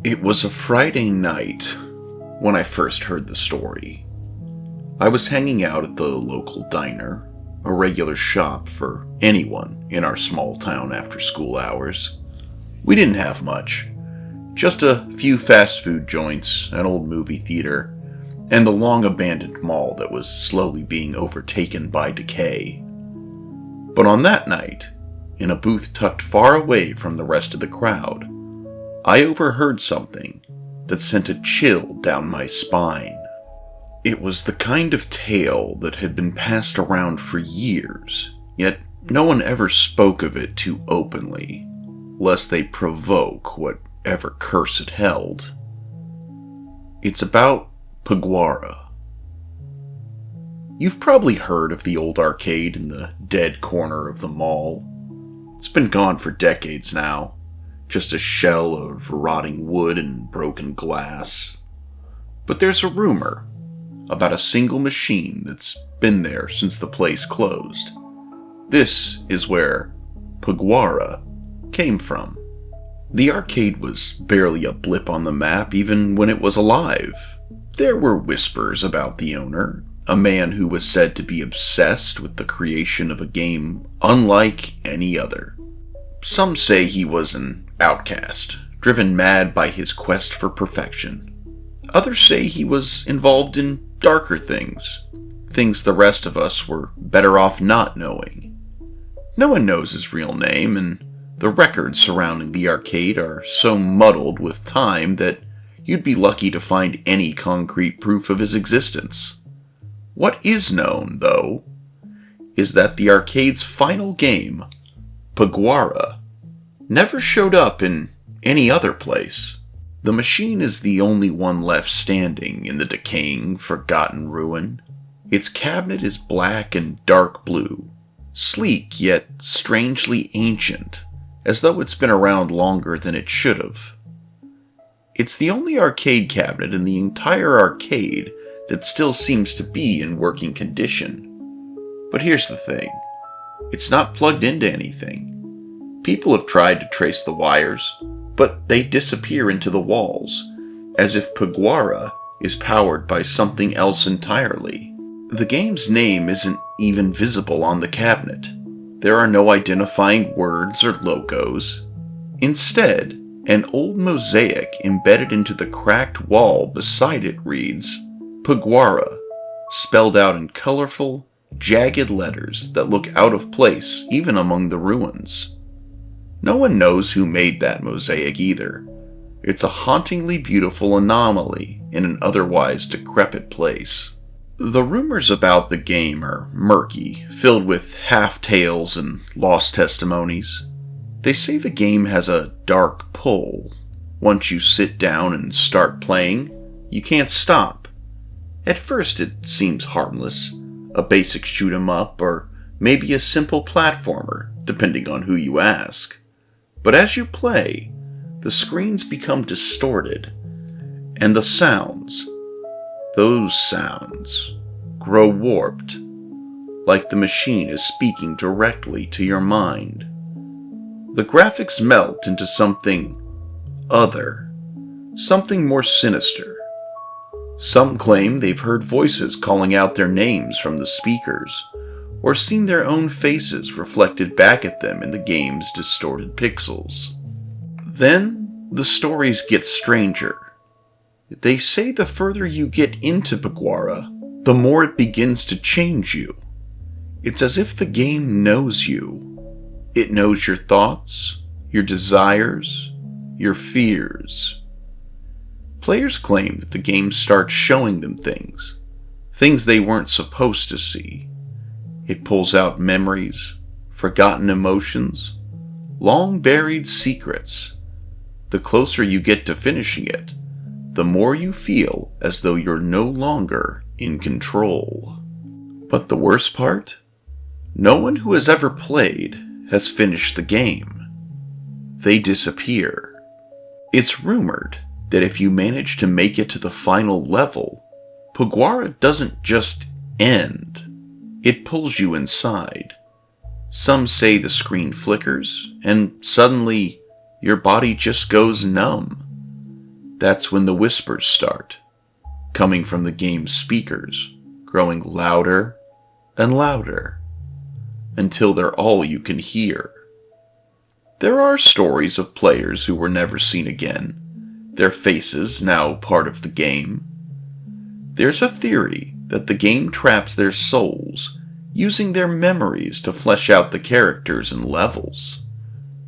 It was a Friday night when I first heard the story. I was hanging out at the local diner, a regular shop for anyone in our small town after school hours. We didn't have much, just a few fast food joints, an old movie theater, and the long-abandoned mall that was slowly being overtaken by decay. But on that night, in a booth tucked far away from the rest of the crowd, I overheard something that sent a chill down my spine. It was the kind of tale that had been passed around for years, yet no one ever spoke of it too openly, lest they provoke whatever curse it held. It's about Paguara. You've probably heard of the old arcade in the dead corner of the mall. It's been gone for decades now. Just a shell of rotting wood and broken glass. But there's a rumor about a single machine that's been there since the place closed. This is where Paguara came from. The arcade was barely a blip on the map even when it was alive. There were whispers about the owner, a man who was said to be obsessed with the creation of a game unlike any other. Some say he was an outcast, driven mad by his quest for perfection. Others say he was involved in darker things the rest of us were better off not knowing. No one knows his real name, and the records surrounding the arcade are so muddled with time that you'd be lucky to find any concrete proof of his existence. What is known, though, is that the arcade's final game, Paguara, never showed up in any other place. The machine is the only one left standing in the decaying, forgotten ruin. Its cabinet is black and dark blue, sleek yet strangely ancient, as though it's been around longer than it should have. It's the only arcade cabinet in the entire arcade that still seems to be in working condition. But here's the thing. It's not plugged into anything. People have tried to trace the wires, but they disappear into the walls, as if Paguara is powered by something else entirely. The game's name isn't even visible on the cabinet. There are no identifying words or logos. Instead, an old mosaic embedded into the cracked wall beside it reads, Paguara, spelled out in colorful, jagged letters that look out of place even among the ruins. No one knows who made that mosaic either. It's a hauntingly beautiful anomaly in an otherwise decrepit place. The rumors about the game are murky, filled with half-tales and lost testimonies. They say the game has a dark pull. Once you sit down and start playing, you can't stop. At first it seems harmless, a basic shoot-'em-up or maybe a simple platformer, depending on who you ask. But as you play, the screens become distorted, and the sounds, those sounds, grow warped, like the machine is speaking directly to your mind. The graphics melt into something other, something more sinister. Some claim they've heard voices calling out their names from the speakers, or seen their own faces reflected back at them in the game's distorted pixels. Then, the stories get stranger. They say the further you get into Paguara, the more it begins to change you. It's as if the game knows you. It knows your thoughts, your desires, your fears. Players claim that the game starts showing them things they weren't supposed to see. It pulls out memories, forgotten emotions, long-buried secrets. The closer you get to finishing it, the more you feel as though you're no longer in control. But the worst part? No one who has ever played has finished the game. They disappear. It's rumored that if you manage to make it to the final level, Paguara doesn't just end. It pulls you inside, Some say the screen flickers, and suddenly your body just goes numb. That's when the whispers start, coming from the game's speakers, growing louder and louder, until they're all you can hear. There are stories of players who were never seen again, their faces now part of the game. There's a theory that the game traps their souls, using their memories to flesh out the characters and levels.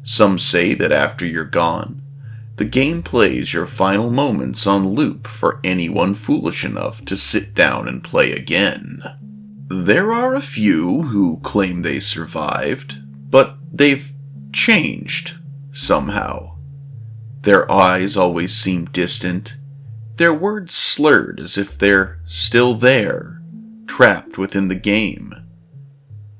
Some say that after you're gone, the game plays your final moments on loop for anyone foolish enough to sit down and play again. There are a few who claim they survived, but they've changed somehow. Their eyes always seem distant, their words slurred as if they're still there, trapped within the game.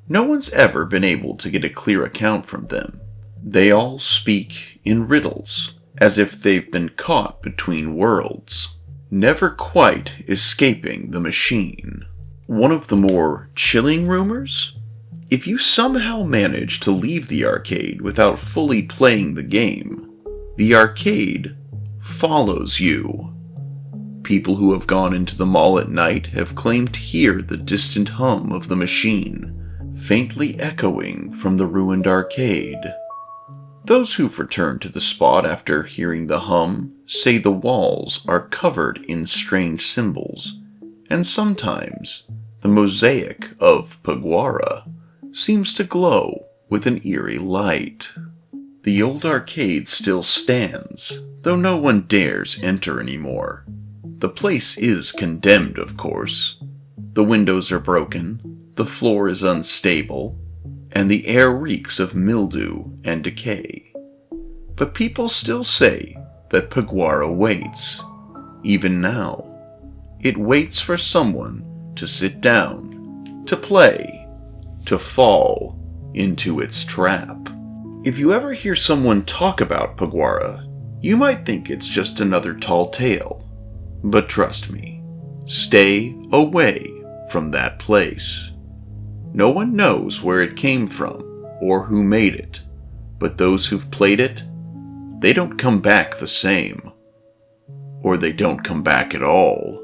No one's ever been able to get a clear account from them. They all speak in riddles, as if they've been caught between worlds, never quite escaping the machine. One of the more chilling rumors? If you somehow manage to leave the arcade without fully playing the game, the arcade follows you. People who have gone into the mall at night have claimed to hear the distant hum of the machine, faintly echoing from the ruined arcade. Those who've returned to the spot after hearing the hum say the walls are covered in strange symbols, and sometimes the mosaic of Paguara seems to glow with an eerie light. The old arcade still stands, though no one dares enter anymore. The place is condemned, of course. The windows are broken, the floor is unstable, and the air reeks of mildew and decay. But people still say that Paguara waits. Even now, it waits for someone to sit down, to play, to fall into its trap. If you ever hear someone talk about Paguara, you might think it's just another tall tale. But trust me, stay away from that place. No one knows where it came from or who made it, but those who've played it, they don't come back the same. Or they don't come back at all.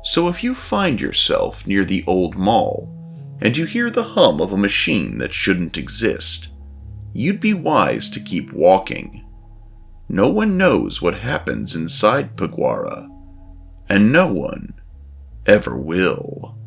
So if you find yourself near the old mall, and you hear the hum of a machine that shouldn't exist, you'd be wise to keep walking. No one knows what happens inside Paguara, and no one ever will.